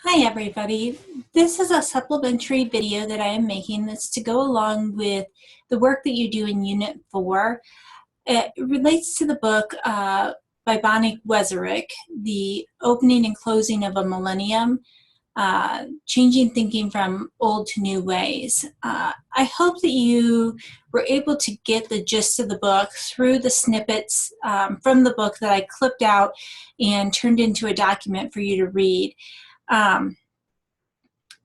Hi everybody. This is a supplementary video that I am making that's to go along with the work that you do in Unit 4. It relates to the book by Bonnie Wesorick, The Opening and Closing of a Millennium, Changing Thinking from Old to New Ways. I hope that you were able to get the gist of the book through the snippets from the book that I clipped out and turned into a document for you to read.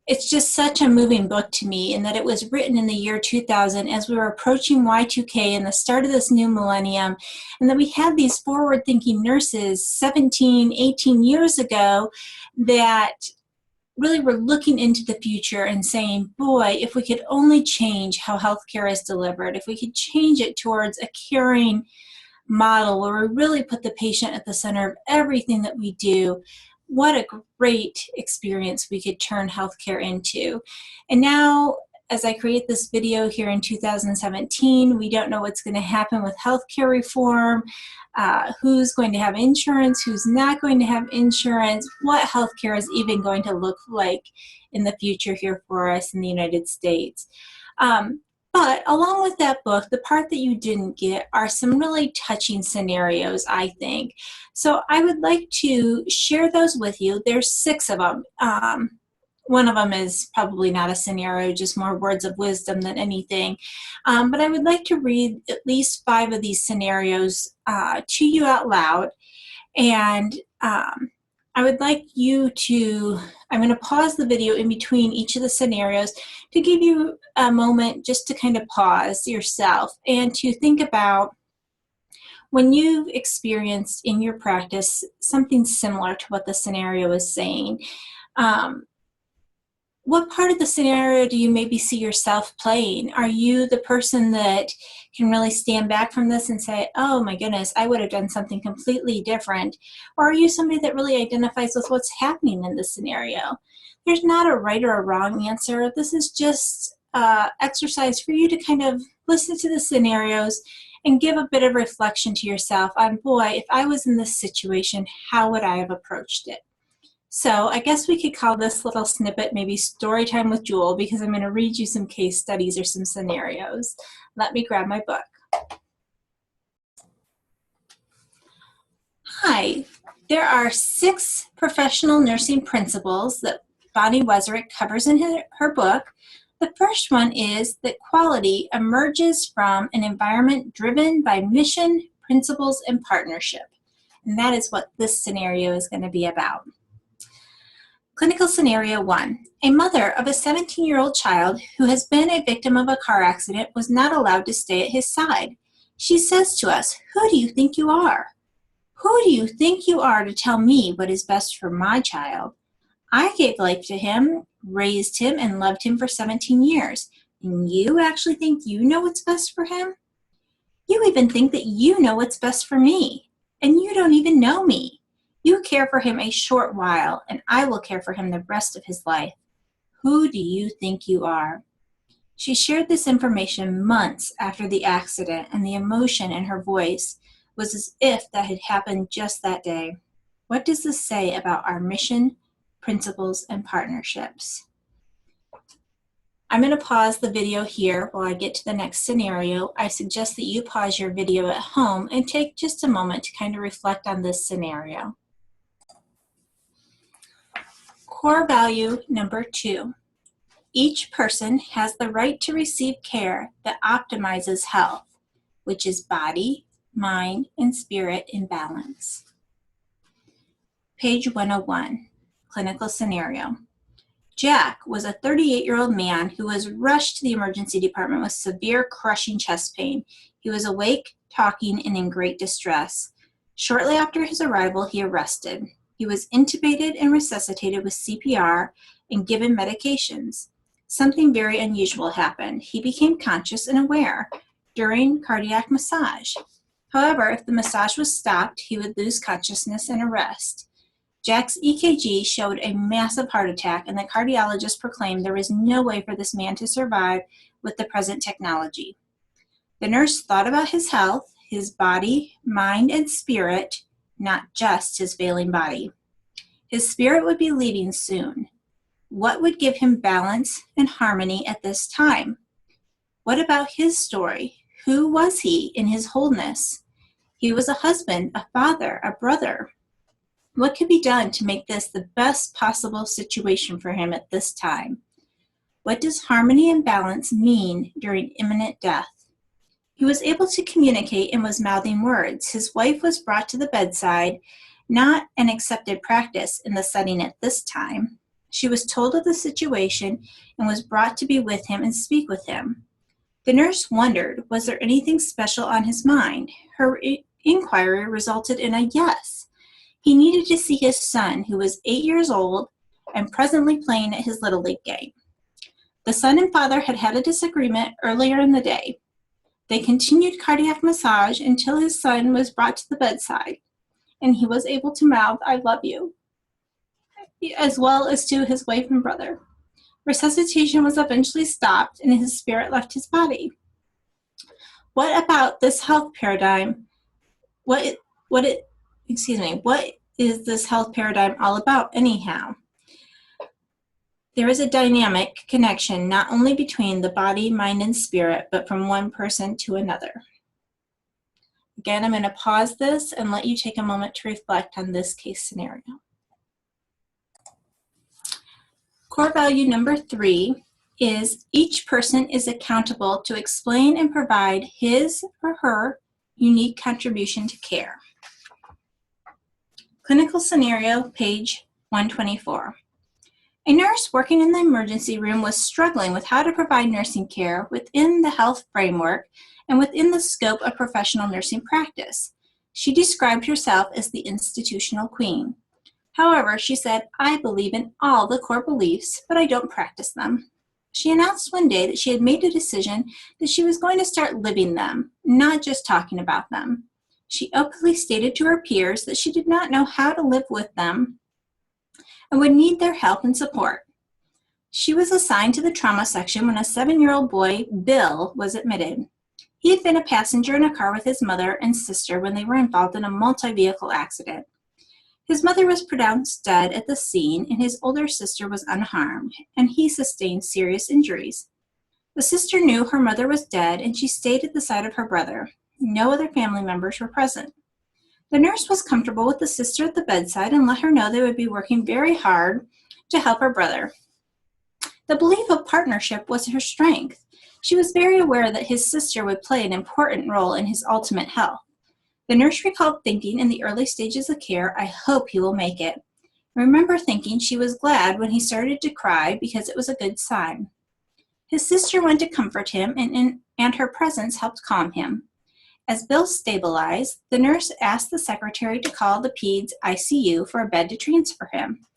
It's just such a moving book to me in that it was written in the year 2000 as we were approaching Y2K and the start of this new millennium, and that we had these forward-thinking nurses 17, 18 years ago that really were looking into the future and saying, boy, if we could only change how healthcare is delivered, if we could change it towards a caring model where we really put the patient at the center of everything that we do, what a great experience we could turn healthcare into. And now, as I create this video here in 2017, we don't know what's going to happen with healthcare reform, who's going to have insurance, who's not going to have insurance, what healthcare is even going to look like in the future here for us in the United States. But along with that book, the part that you didn't get are some really touching scenarios, I think. So I would like to share those with you. There's 6 of them. One of them is probably not a scenario, just more words of wisdom than anything. But I would like to read at least 5 of these scenarios to you out loud. And I would like you to, I'm going to pause the video in between each of the scenarios to give you a moment just to kind of pause yourself and to think about when you've experienced in your practice something similar to what the scenario is saying. What part of the scenario do you maybe see yourself playing? Are you the person that can really stand back from this and say, oh my goodness, I would have done something completely different? Or are you somebody that really identifies with what's happening in this scenario? There's not a right or a wrong answer. This is just exercise for you to kind of listen to the scenarios and give a bit of reflection to yourself on, boy, if I was in this situation, how would I have approached it? So I guess we could call this little snippet maybe story time with Jewel, because I'm going to read you some case studies or some scenarios. Let me grab my book. Hi, there are 6 professional nursing principles that Bonnie Wesorick covers in her book. The first one is that quality emerges from an environment driven by mission, principles, and partnership. And that is what this scenario is going to be about. Clinical scenario 1. A mother of a 17-year-old child who has been a victim of a car accident was not allowed to stay at his side. She says to us, "Who do you think you are? Who do you think you are to tell me what is best for my child? I gave life to him, raised him, and loved him for 17 years. And you actually think you know what's best for him? You even think that you know what's best for me. And you don't even know me. You care for him a short while, and I will care for him the rest of his life. Who do you think you are?" She shared this information months after the accident, and the emotion in her voice was as if that had happened just that day. What does this say about our mission, principles, and partnerships? I'm going to pause the video here while I get to the next scenario. I suggest that you pause your video at home and take just a moment to kind of reflect on this scenario. Core value number 2. Each person has the right to receive care that optimizes health, which is body, mind, and spirit in balance. Page 101, clinical scenario. Jack was a 38-year-old man who was rushed to the emergency department with severe crushing chest pain. He was awake, talking, and in great distress. Shortly after his arrival, he arrested. He was intubated and resuscitated with CPR and given medications. Something very unusual happened. He became conscious and aware during cardiac massage. However, if the massage was stopped, he would lose consciousness and arrest. Jack's EKG showed a massive heart attack, and the cardiologist proclaimed there was no way for this man to survive with the present technology. The nurse thought about his health, his body, mind, and spirit, not just his failing body. His spirit would be leaving soon. What would give him balance and harmony at this time? What about his story? Who was he in his wholeness? He was a husband, a father, a brother. What could be done to make this the best possible situation for him at this time? What does harmony and balance mean during imminent death? He was able to communicate and was mouthing words. His wife was brought to the bedside, not an accepted practice in the setting at this time. She was told of the situation and was brought to be with him and speak with him. The nurse wondered, was there anything special on his mind? Her inquiry resulted in a yes. He needed to see his son, who was 8 years old and presently playing at his Little League game. The son and father had had a disagreement earlier in the day. They continued cardiac massage until his son was brought to the bedside, and he was able to mouth, "I love you," as well as to his wife and brother. Resuscitation was eventually stopped, and his spirit left his body. What about this health paradigm? What is this health paradigm all about anyhow? There is a dynamic connection not only between the body, mind, and spirit, but from one person to another. Again, I'm going to pause this and let you take a moment to reflect on this case scenario. Core value number 3 is each person is accountable to explain and provide his or her unique contribution to care. Clinical scenario, page 124. A nurse working in the emergency room was struggling with how to provide nursing care within the health framework and within the scope of professional nursing practice. She described herself as the institutional queen. However, she said, "I believe in all the core beliefs, but I don't practice them." She announced one day that she had made a decision that she was going to start living them, not just talking about them. She openly stated to her peers that she did not know how to live with them and would need their help and support. She was assigned to the trauma section when a 7-year-old boy, Bill, was admitted. He had been a passenger in a car with his mother and sister when they were involved in a multi-vehicle accident. His mother was pronounced dead at the scene, and his older sister was unharmed, and he sustained serious injuries. The sister knew her mother was dead, and she stayed at the side of her brother. No other family members were present. The nurse was comfortable with the sister at the bedside and let her know they would be working very hard to help her brother. The belief of partnership was her strength. She was very aware that his sister would play an important role in his ultimate health. The nurse recalled thinking in the early stages of care, "I hope he will make it." I remember thinking she was glad when he started to cry because it was a good sign. His sister went to comfort him, and her presence helped calm him. As Bill stabilized, the nurse asked the secretary to call the PEDS ICU for a bed to transfer him.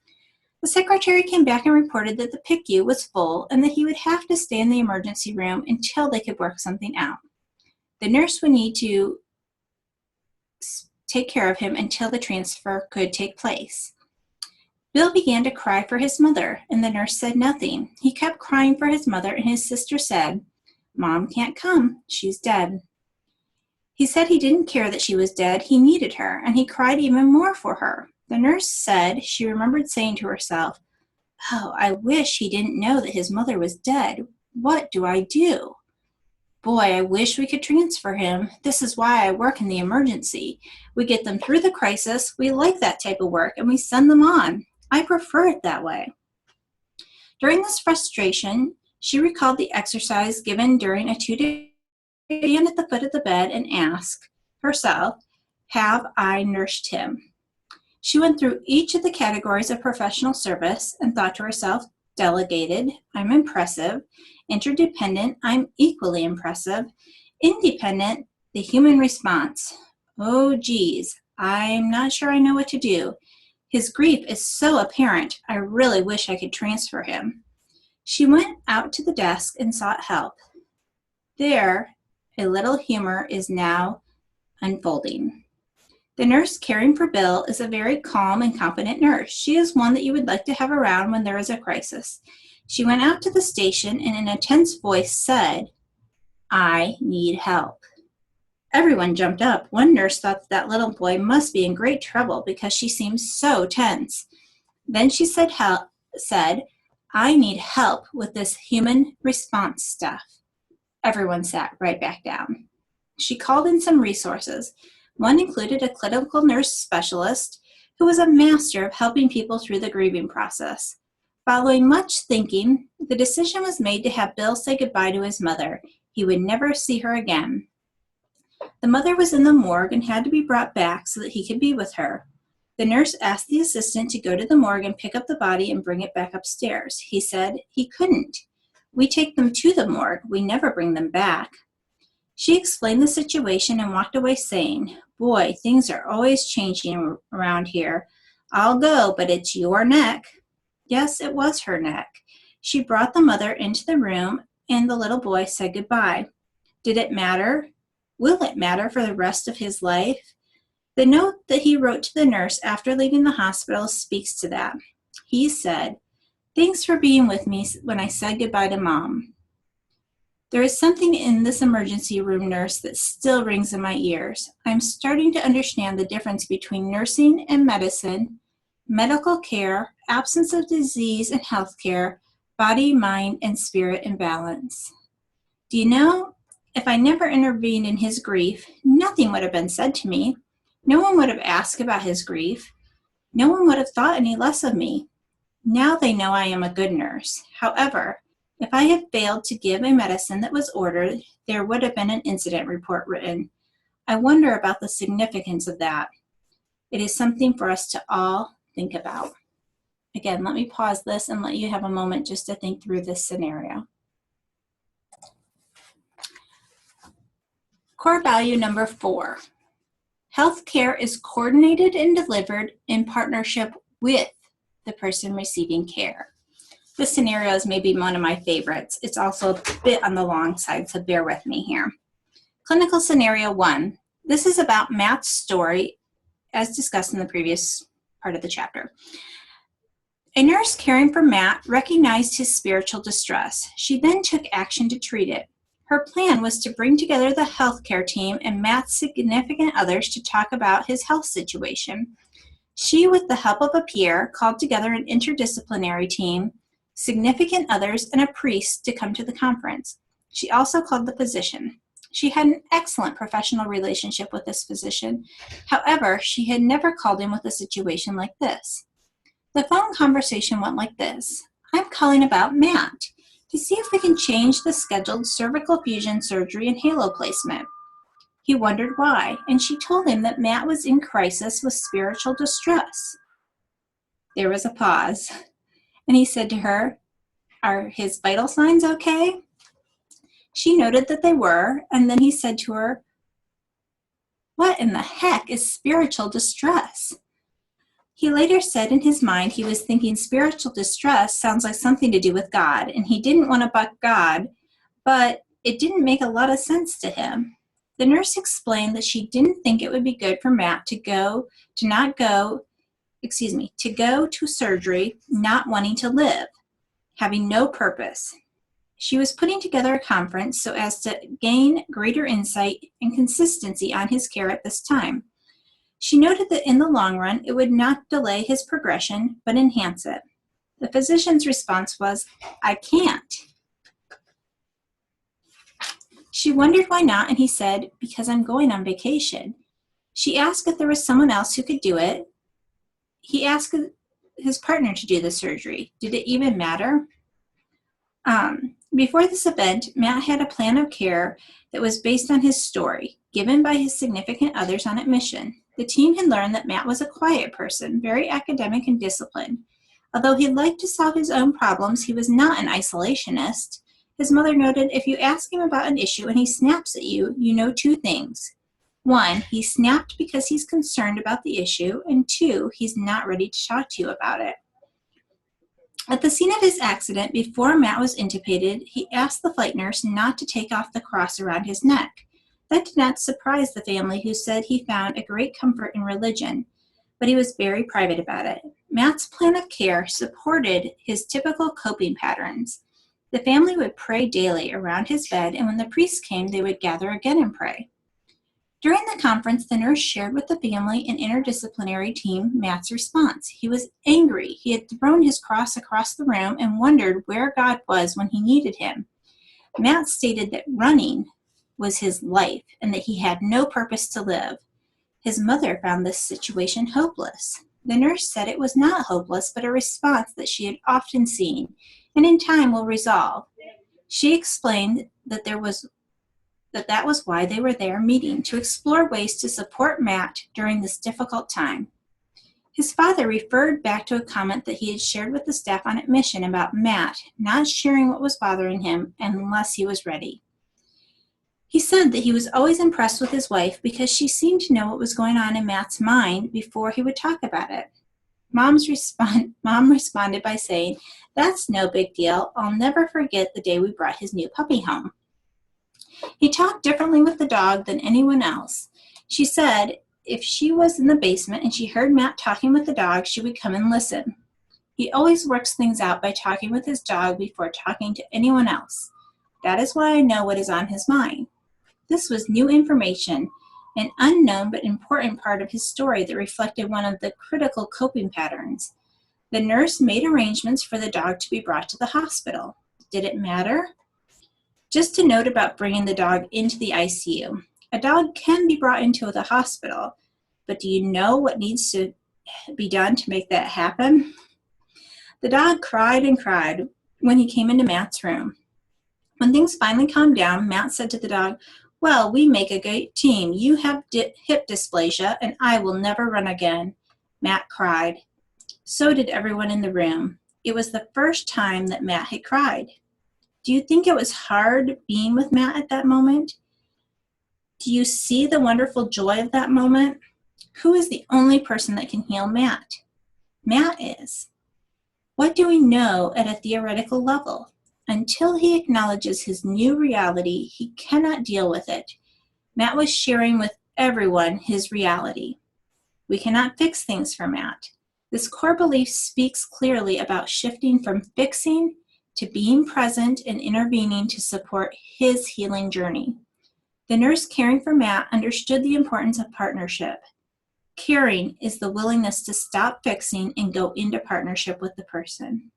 The secretary came back and reported that the PICU was full and that he would have to stay in the emergency room until they could work something out. The nurse would need to take care of him until the transfer could take place. Bill began to cry for his mother, and the nurse said nothing. He kept crying for his mother, and his sister said, "Mom can't come, she's dead." He said he didn't care that she was dead, he needed her, and he cried even more for her. The nurse said she remembered saying to herself, "Oh, I wish he didn't know that his mother was dead. What do I do? Boy, I wish we could transfer him. This is why I work in the emergency. We get them through the crisis, we like that type of work, and we send them on. I prefer it that way." During this frustration, she recalled the exercise given during a 2-day stand at the foot of the bed and ask herself, "Have I nursed him?" She went through each of the categories of professional service and thought to herself, delegated, I'm impressive, interdependent, I'm equally impressive, independent, the human response. Oh geez, I'm not sure I know what to do. His grief is so apparent, I really wish I could transfer him. She went out to the desk and sought help. There, a little humor is now unfolding. The nurse caring for Bill is a very calm and competent nurse. She is one that you would like to have around when there is a crisis. She went out to the station and in a tense voice said, "I need help." Everyone jumped up. One nurse thought that little boy must be in great trouble because she seemed so tense. Then she said, "I need help with this human response stuff." Everyone sat right back down. She called in some resources. One included a clinical nurse specialist who was a master of helping people through the grieving process. Following much thinking, the decision was made to have Bill say goodbye to his mother. He would never see her again. The mother was in the morgue and had to be brought back so that he could be with her. The nurse asked the assistant to go to the morgue and pick up the body and bring it back upstairs. He said he couldn't. "We take them to the morgue. We never bring them back." She explained the situation and walked away saying, "Boy, things are always changing around here. I'll go, but it's your neck." Yes, it was her neck. She brought the mother into the room and the little boy said goodbye. Did it matter? Will it matter for the rest of his life? The note that he wrote to the nurse after leaving the hospital speaks to that. He said, "Thanks for being with me when I said goodbye to Mom." There is something in this emergency room nurse that still rings in my ears. I'm starting to understand the difference between nursing and medicine, medical care, absence of disease and healthcare, body, mind, and spirit in balance. Do you know, if I never intervened in his grief, nothing would have been said to me. No one would have asked about his grief. No one would have thought any less of me. Now they know I am a good nurse. However, if I had failed to give a medicine that was ordered, there would have been an incident report written. I wonder about the significance of that. It is something for us to all think about. Again, let me pause this and let you have a moment just to think through this scenario. Core value number 4. Healthcare is coordinated and delivered in partnership with the person receiving care. This scenario is maybe one of my favorites. It's also a bit on the long side, so bear with me here. Clinical scenario 1. This is about Matt's story, as discussed in the previous part of the chapter. A nurse caring for Matt recognized his spiritual distress. She then took action to treat it. Her plan was to bring together the healthcare team and Matt's significant others to talk about his health situation. She, with the help of a peer, called together an interdisciplinary team, significant others, and a priest to come to the conference. She also called the physician. She had an excellent professional relationship with this physician. However, she had never called him with a situation like this. The phone conversation went like this. "I'm calling about Matt to see if we can change the scheduled cervical fusion surgery and halo placement." He wondered why, and she told him that Matt was in crisis with spiritual distress. There was a pause, and he said to her, "Are his vital signs okay?" She noted that they were, and then he said to her, "What in the heck is spiritual distress?" He later said in his mind he was thinking spiritual distress sounds like something to do with God, and he didn't want to buck God, but it didn't make a lot of sense to him. The nurse explained that she didn't think it would be good for Matt to go to surgery not wanting to live, having no purpose. She was putting together a conference so as to gain greater insight and consistency on his care at this time. She noted that in the long run, it would not delay his progression, but enhance it. The physician's response was, "I can't." She wondered why not, and he said, "Because I'm going on vacation." She asked if there was someone else who could do it. He asked his partner to do the surgery. Did it even matter? Before this event, Matt had a plan of care that was based on his story, given by his significant others on admission. The team had learned that Matt was a quiet person, very academic and disciplined. Although he liked to solve his own problems, he was not an isolationist. His mother noted, if you ask him about an issue and he snaps at you, you know 2 things. 1, he snapped because he's concerned about the issue, and 2, he's not ready to talk to you about it. At the scene of his accident, before Matt was intubated, he asked the flight nurse not to take off the cross around his neck. That did not surprise the family, who said he found a great comfort in religion, but he was very private about it. Matt's plan of care supported his typical coping patterns. The family would pray daily around his bed, and when the priest came, they would gather again and pray. During the conference, the nurse shared with the family and interdisciplinary team Matt's response. He was angry. He had thrown his cross across the room and wondered where God was when he needed him. Matt stated that running was his life and that he had no purpose to live. His mother found this situation hopeless. The nurse said it was not hopeless, but a response that she had often seen and in time will resolve. She explained that that was why they were there meeting, to explore ways to support Matt during this difficult time. His father referred back to a comment that he had shared with the staff on admission about Matt not sharing what was bothering him unless he was ready. He said that he was always impressed with his wife because she seemed to know what was going on in Matt's mind before he would talk about it. Mom responded by saying, "That's no big deal. I'll never forget the day we brought his new puppy home. He talked differently with the dog than anyone else." She said if she was in the basement and she heard Matt talking with the dog, she would come and listen. He always works things out by talking with his dog before talking to anyone else. That is why I know what is on his mind. This was new information, an unknown but important part of his story that reflected one of the critical coping patterns. The nurse made arrangements for the dog to be brought to the hospital. Did it matter? Just a note about bringing the dog into the ICU. A dog can be brought into the hospital, but do you know what needs to be done to make that happen? The dog cried and cried when he came into Matt's room. When things finally calmed down, Matt said to the dog, "Well, we make a great team. You have hip dysplasia, and I will never run again." Matt cried. So did everyone in the room. It was the first time that Matt had cried. Do you think it was hard being with Matt at that moment? Do you see the wonderful joy of that moment? Who is the only person that can heal Matt? Matt is. What do we know at a theoretical level? Until he acknowledges his new reality, he cannot deal with it. Matt was sharing with everyone his reality. We cannot fix things for Matt. This core belief speaks clearly about shifting from fixing to being present and intervening to support his healing journey. The nurse caring for Matt understood the importance of partnership. Caring is the willingness to stop fixing and go into partnership with the person.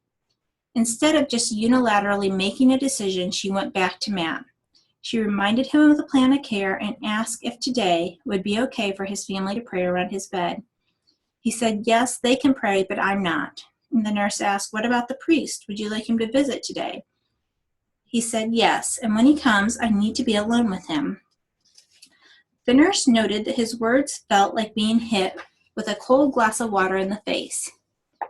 Instead of just unilaterally making a decision, she went back to Matt. She reminded him of the plan of care and asked if today would be okay for his family to pray around his bed. He said, "Yes, they can pray, but I'm not." And the nurse asked, "What about the priest? Would you like him to visit today?" He said, "Yes, and when he comes, I need to be alone with him." The nurse noted that his words felt like being hit with a cold glass of water in the face.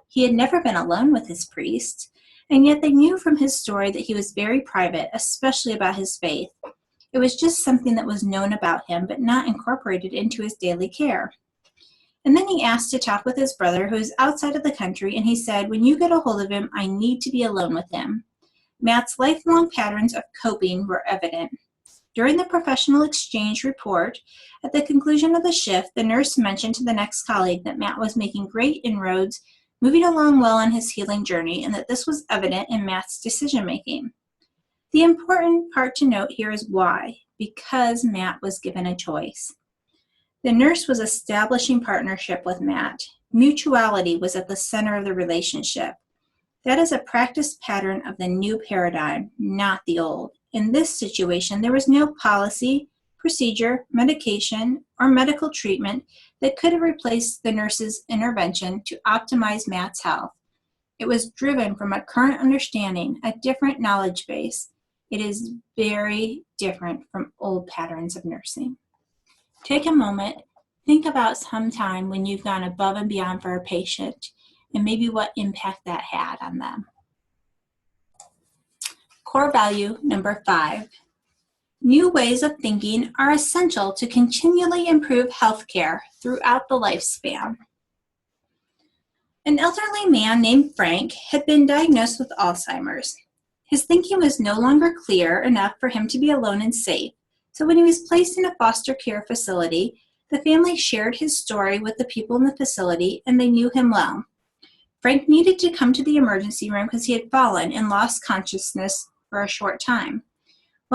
He had never been alone with his priest, and yet they knew from his story that he was very private, especially about his faith. It was just something that was known about him, but not incorporated into his daily care. And then he asked to talk with his brother, who is outside of the country, and he said, "When you get a hold of him, I need to be alone with him." Matt's lifelong patterns of coping were evident. During the professional exchange report, at the conclusion of the shift, the nurse mentioned to the next colleague that Matt was making great inroads, moving along well on his healing journey, and that this was evident in Matt's decision-making. The important part to note here is why. Because Matt was given a choice. The nurse was establishing partnership with Matt. Mutuality was at the center of the relationship. That is a practice pattern of the new paradigm, not the old. In this situation, there was no policy, procedure, medication, or medical treatment that could have replaced the nurse's intervention to optimize Matt's health. It was driven from a current understanding, a different knowledge base. It is very different from old patterns of nursing. Take a moment, think about some time when you've gone above and beyond for a patient and maybe what impact that had on them. Core value number 5. New ways of thinking are essential to continually improve healthcare throughout the lifespan. An elderly man named Frank had been diagnosed with Alzheimer's. His thinking was no longer clear enough for him to be alone and safe, so when he was placed in a foster care facility, the family shared his story with the people in the facility, and they knew him well. Frank needed to come to the emergency room because he had fallen and lost consciousness for a short time.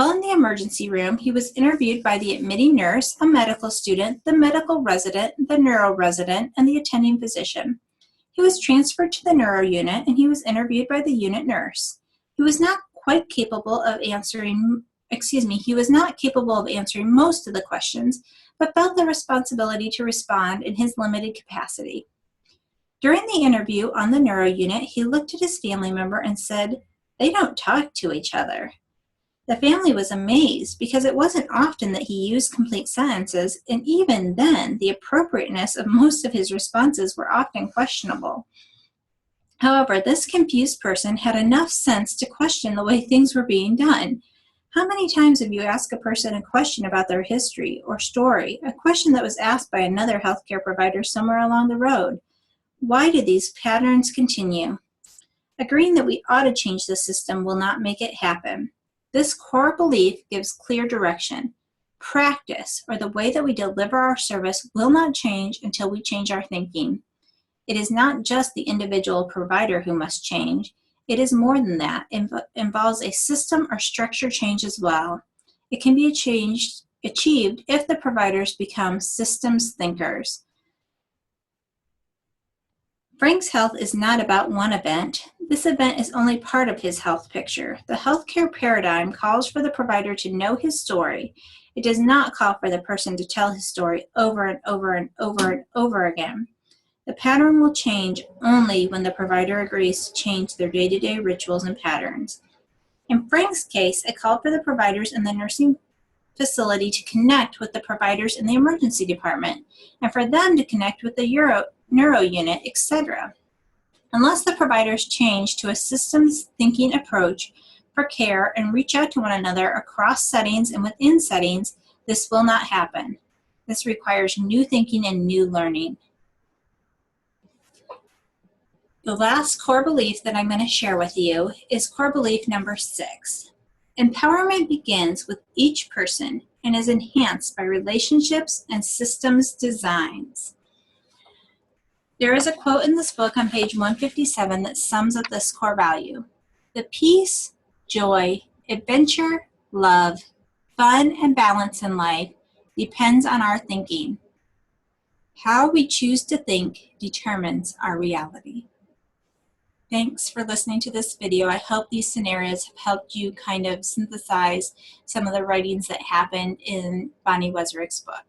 While in the emergency room, he was interviewed by the admitting nurse, a medical student, the medical resident, the neuro resident, and the attending physician. He was transferred to the neuro unit and he was interviewed by the unit nurse. He was not capable of answering most of the questions, but felt the responsibility to respond in his limited capacity. During the interview on the neuro unit, he looked at his family member and said, "They don't talk to each other." The family was amazed because it wasn't often that he used complete sentences, and even then, the appropriateness of most of his responses were often questionable. However, this confused person had enough sense to question the way things were being done. How many times have you asked a person a question about their history or story, a question that was asked by another healthcare provider somewhere along the road? Why do these patterns continue? Agreeing that we ought to change the system will not make it happen. This core belief gives clear direction. Practice, or the way that we deliver our service, will not change until we change our thinking. It is not just the individual provider who must change. It is more than that. It involves a system or structure change as well. It can be achieved if the providers become systems thinkers. Frank's health is not about one event. This event is only part of his health picture. The healthcare paradigm calls for the provider to know his story. It does not call for the person to tell his story over and over and over and over again. The pattern will change only when the provider agrees to change their day-to-day rituals and patterns. In Frank's case, it called for the providers in the nursing facility to connect with the providers in the emergency department, and for them to connect with the neuro unit, etc. Unless the providers change to a systems thinking approach for care and reach out to one another across settings and within settings, this will not happen. This requires new thinking and new learning. The last core belief that I'm going to share with you is core belief number 6. Empowerment begins with each person and is enhanced by relationships and systems designs. There is a quote in this book on page 157 that sums up this core value. The peace, joy, adventure, love, fun, and balance in life depends on our thinking. How we choose to think determines our reality. Thanks for listening to this video. I hope these scenarios have helped you kind of synthesize some of the writings that happened in Bonnie Wesorick's book.